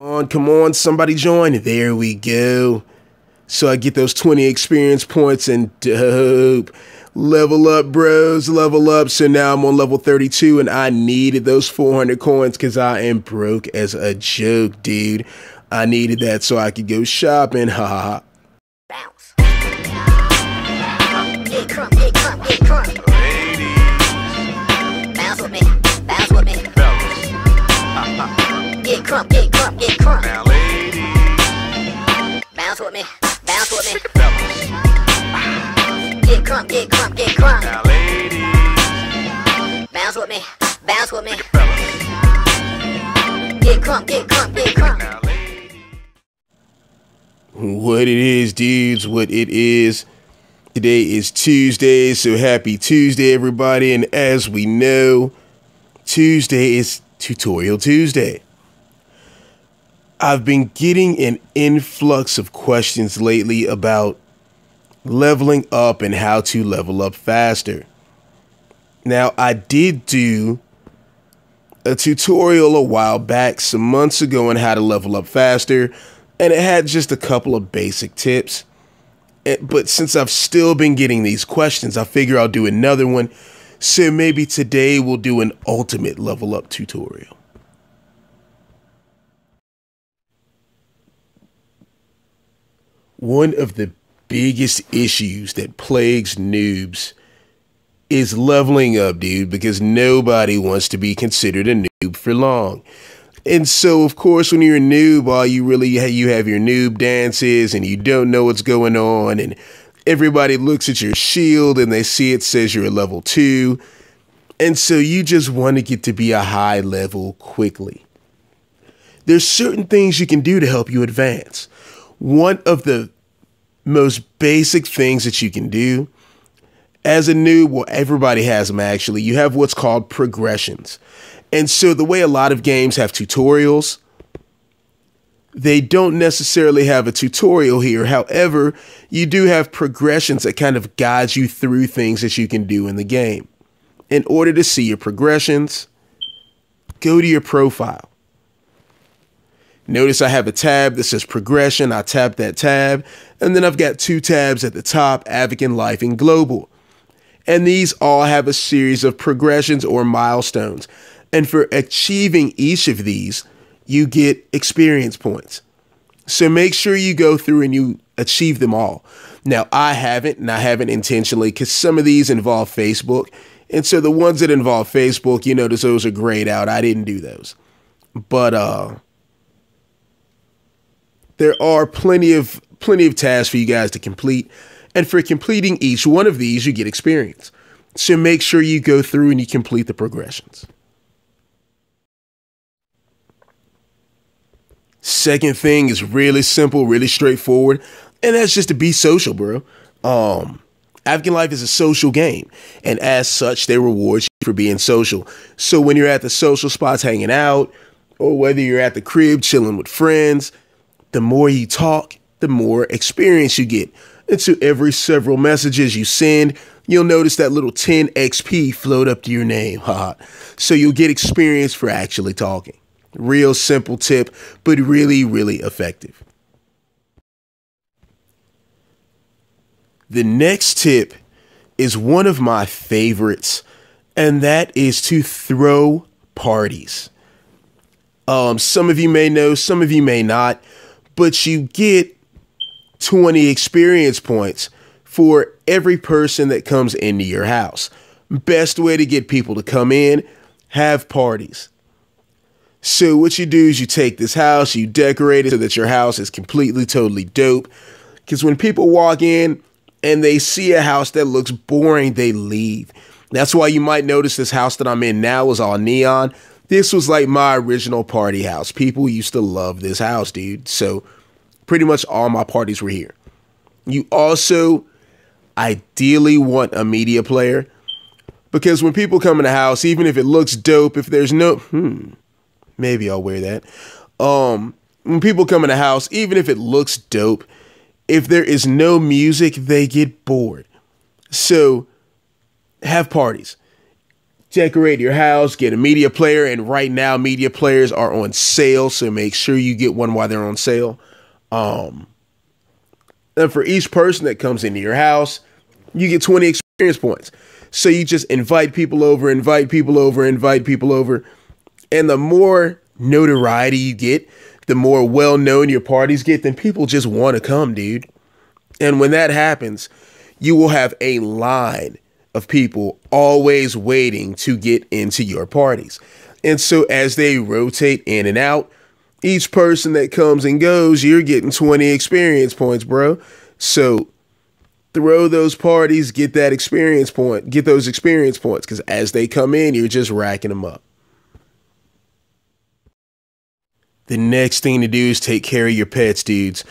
Come on, somebody join. There we go. So I get those 20 experience points and dope. Level up, bros, level up. So now I'm on level 32 and I needed those 400 coins because I am broke as a joke, dude. I needed that so I could go shopping, haha. Bounce. Get crunk, get crunk, get crunk. Ladies. Bounce with me, bounce with me. Fellas. Get crunk, get crunk, get crunk. Now ladies. Bounce with me, bounce with me. Fellas. Get crunk, get crunk, get crunk. Now ladies. Bounce with me, bounce with me. Fellas. Get crunk, get crunk, get crunk. Now ladies. What it is, dudes, what it is. Today is Tuesday, so happy Tuesday, everybody. And as we know, Tuesday is Tutorial Tuesday. I've been getting an influx of questions lately about leveling up and how to level up faster. Now, I did do a tutorial a while back, some months ago, on how to level up faster. And it had just a couple of basic tips. But since I've still been getting these questions, I figure I'll do another one. So maybe today we'll do an ultimate level up tutorial. One of the biggest issues that plagues noobs is leveling up, dude, because nobody wants to be considered a noob for long. And so, of course, when you're a noob, all you have your noob dances and you don't know what's going on. And everybody looks at your shield and they see it says you're a level 2. And so you just want to get to be a high level quickly. There's certain things you can do to help you advance. One of the most basic things that you can do as a noob, well, everybody has them actually, you have what's called progressions. And so the way a lot of games have tutorials, they don't necessarily have a tutorial here. However, you do have progressions that kind of guide you through things that you can do in the game. In order to see your progressions, go to your profile. Notice I have a tab that says progression. I tap that tab, and then I've got 2 tabs at the top, Avakin, Life, and Global. And these all have a series of progressions or milestones. And for achieving each of these, you get experience points. So make sure you go through and you achieve them all. Now, I haven't, and I haven't intentionally, because some of these involve Facebook. And so the ones that involve Facebook, you notice those are grayed out. I didn't do those. But there are plenty of tasks for you guys to complete. And for completing each one of these, you get experience. So make sure you go through and you complete the progressions. Second thing is really simple, really straightforward, and that's just to be social, bro. Avakin Life is a social game, and as such, they reward you for being social. So when you're at the social spots hanging out, or whether you're at the crib chilling with friends, the more you talk, the more experience you get. And so every several messages you send, you'll notice that little 10 XP float up to your name. So you'll get experience for actually talking. Real simple tip, but really, really effective. The next tip is one of my favorites, and that is to throw parties. Some of you may know, some of you may not, but you get 20 experience points for every person that comes into your house. Best way to get people to come in, have parties. So what you do is you take this house, you decorate it so that your house is completely, totally dope. Because when people walk in and they see a house that looks boring, they leave. That's why you might notice this house that I'm in now is all neon. This was like my original party house. People used to love this house, dude. So pretty much all my parties were here. You also ideally want a media player. Because when people come in the house, even if it looks dope, if there's no... Maybe I'll wear that. When people come in the house, even if it looks dope, if there is no music, they get bored. So have parties. decorate your house, get a media player, and right now media players are on sale, so make sure you get one while they're on sale. And for each person that comes into your house, you get 20 experience points. So you just invite people over, invite people over, invite people over. And the more notoriety you get, the more well-known your parties get, then people just want to come, dude. And when that happens, you will have a line of people always waiting to get into your parties. And so as they rotate in and out, each person that comes and goes, you're getting 20 experience points, bro. So throw those parties, get that experience point, get those experience points, because as they come in, you're just racking them up. The next thing to do is take care of your pets, dudes.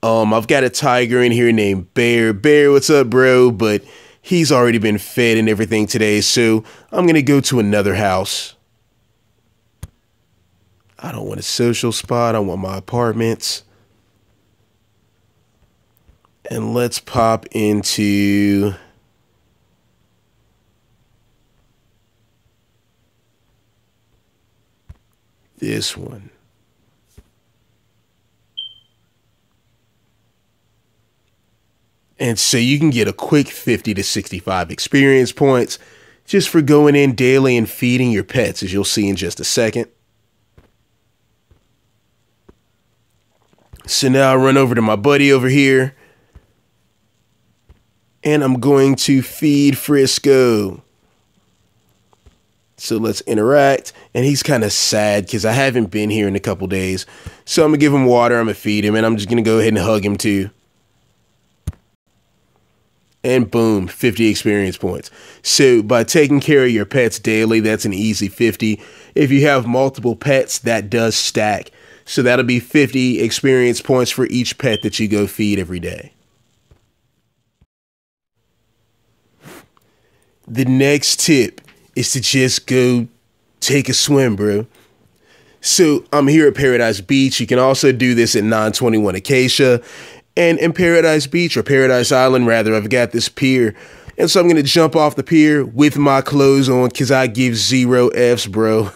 I've got a tiger in here named Bear. Bear, what's up, bro? But he's already been fed and everything today, so I'm going to go to another house. I don't want a social spot. I want my apartments. And let's pop into this one. And so you can get a quick 50 to 65 experience points just for going in daily and feeding your pets, as you'll see in just a second. So now I run over to my buddy over here, and I'm going to feed Frisco. So let's interact. And he's kind of sad because I haven't been here in a couple days. So I'm going to give him water, I'm going to feed him, and I'm just going to go ahead and hug him too. And boom, 50 experience points. So by taking care of your pets daily, that's an easy 50. If you have multiple pets, that does stack. So that'll be 50 experience points for each pet that you go feed every day. The next tip is to just go take a swim, bro. So I'm here at Paradise Beach. You can also do this at 921 Acacia. And in Paradise Beach, or Paradise Island rather, I've got this pier. And so I'm going to jump off the pier with my clothes on because I give 0 Fs, bro.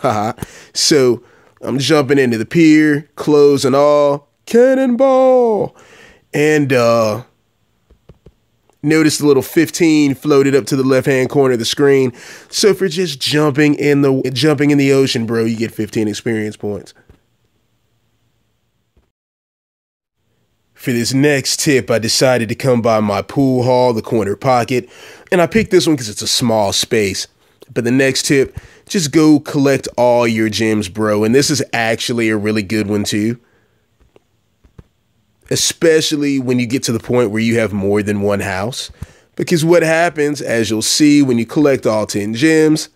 So I'm jumping into the pier, clothes and all, cannonball. And notice the little 15 floated up to the left-hand corner of the screen. So for just jumping in the ocean, bro, you get 15 experience points. For this next tip, I decided to come by my pool hall, the corner pocket, and I picked this one because it's a small space. But the next tip, just go collect all your gems, bro. And this is actually a really good one too. Especially when you get to the point where you have more than one house. Because what happens, as you'll see, when you collect all 10 gems,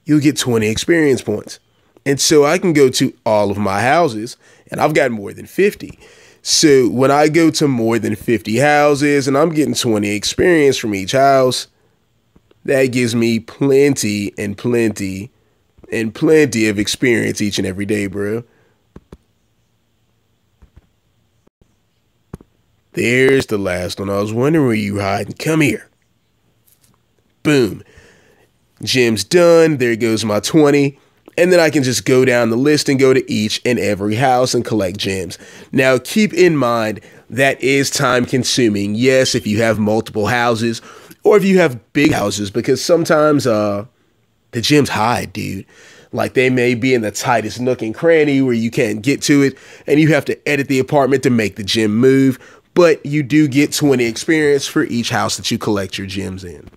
you'll get 20 experience points. And so I can go to all of my houses, and I've got more than 50. So when I go to more than 50 houses and I'm getting 20 experience from each house, that gives me plenty and plenty and plenty of experience each and every day, bro. There's the last one. I was wondering where you hiding. Come here. Boom. Gems done. There goes my 20. And then I can just go down the list and go to each and every house and collect gems. Now, keep in mind, that is time consuming. Yes, if you have multiple houses or if you have big houses, because sometimes the gems hide, dude. Like they may be in the tightest nook and cranny where you can't get to it and you have to edit the apartment to make the gem move. But you do get 20 experience for each house that you collect your gems in.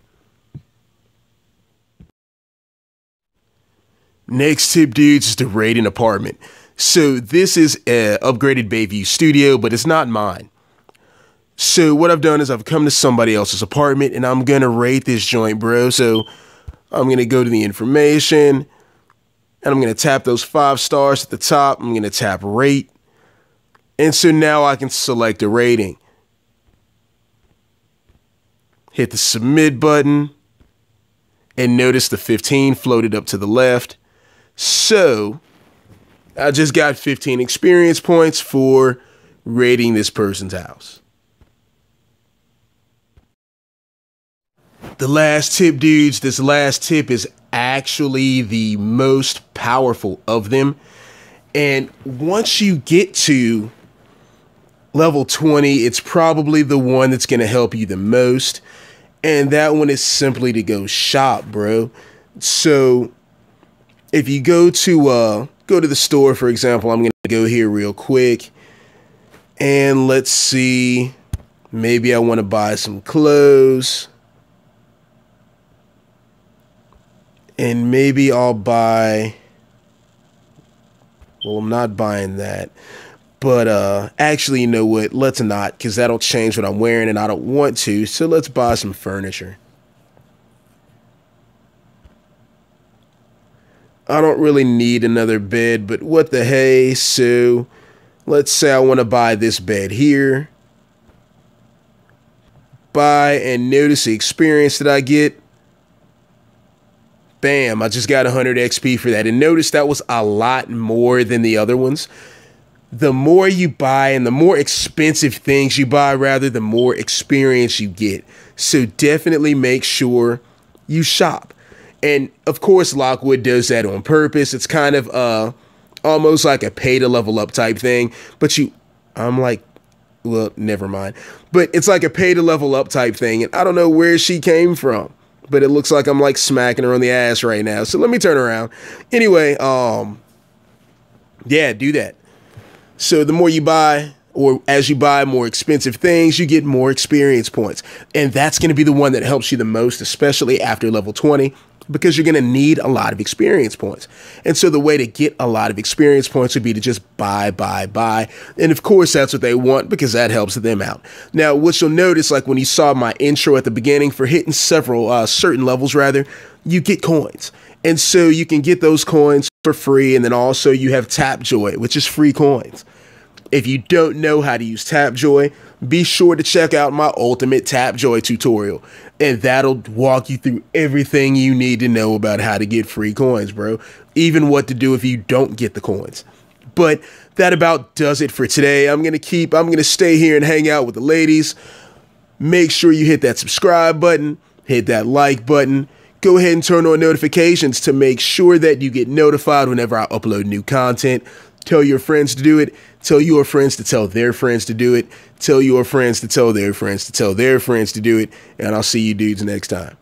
Next tip, dudes, is to rate an apartment. So this is an upgraded Bayview studio, but it's not mine. So what I've done is I've come to somebody else's apartment and I'm going to rate this joint, bro. So I'm going to go to the information and I'm going to tap those 5 stars at the top. I'm going to tap rate. And so now I can select a rating. Hit the submit button and notice the 15 floated up to the left. So I just got 15 experience points for rating this person's house. The last tip, dudes, this last tip is actually the most powerful of them. And once you get to level 20, it's probably the one that's going to help you the most. And that one is simply to go shop, bro. So if you go to the store, for example, I'm going to go here real quick. And let's see, maybe I want to buy some clothes. And maybe I'll buy, well, I'm not buying that. But actually, you know what? Let's not, because that'll change what I'm wearing and I don't want to. So let's buy some furniture. I don't really need another bed, but what the hey? So let's say I want to buy this bed here. Buy, and notice the experience that I get. Bam, I just got 100 XP for that. And notice that was a lot more than the other ones. The more you buy and the more expensive things you buy, rather, the more experience you get. So definitely make sure you shop. And of course, Lockwood does that on purpose. It's kind of almost like a pay to level up type thing. But I'm like, well, never mind. But it's like a pay to level up type thing. And I don't know where she came from, but it looks like I'm like smacking her on the ass right now. So let me turn around. Anyway, yeah, do that. So the more you buy, or as you buy more expensive things, you get more experience points. And that's going to be the one that helps you the most, especially after level 20, because you're going to need a lot of experience points. And so the way to get a lot of experience points would be to just buy. And of course, that's what they want, because that helps them out. Now, what you'll notice, like when you saw my intro at the beginning, for hitting several certain levels, rather, you get coins. And so you can get those coins for free. And then also you have Tapjoy, which is free coins. If you don't know how to use Tapjoy, be sure to check out my ultimate Tapjoy tutorial. And that'll walk you through everything you need to know about how to get free coins, bro. Even what to do if you don't get the coins. But that about does it for today. I'm going to stay here and hang out with the ladies. Make sure you hit that subscribe button, hit that like button. Go ahead and turn on notifications to make sure that you get notified whenever I upload new content. Tell your friends to do it. Tell your friends to tell their friends to do it. Tell your friends to tell their friends to tell their friends to do it. And I'll see you dudes next time.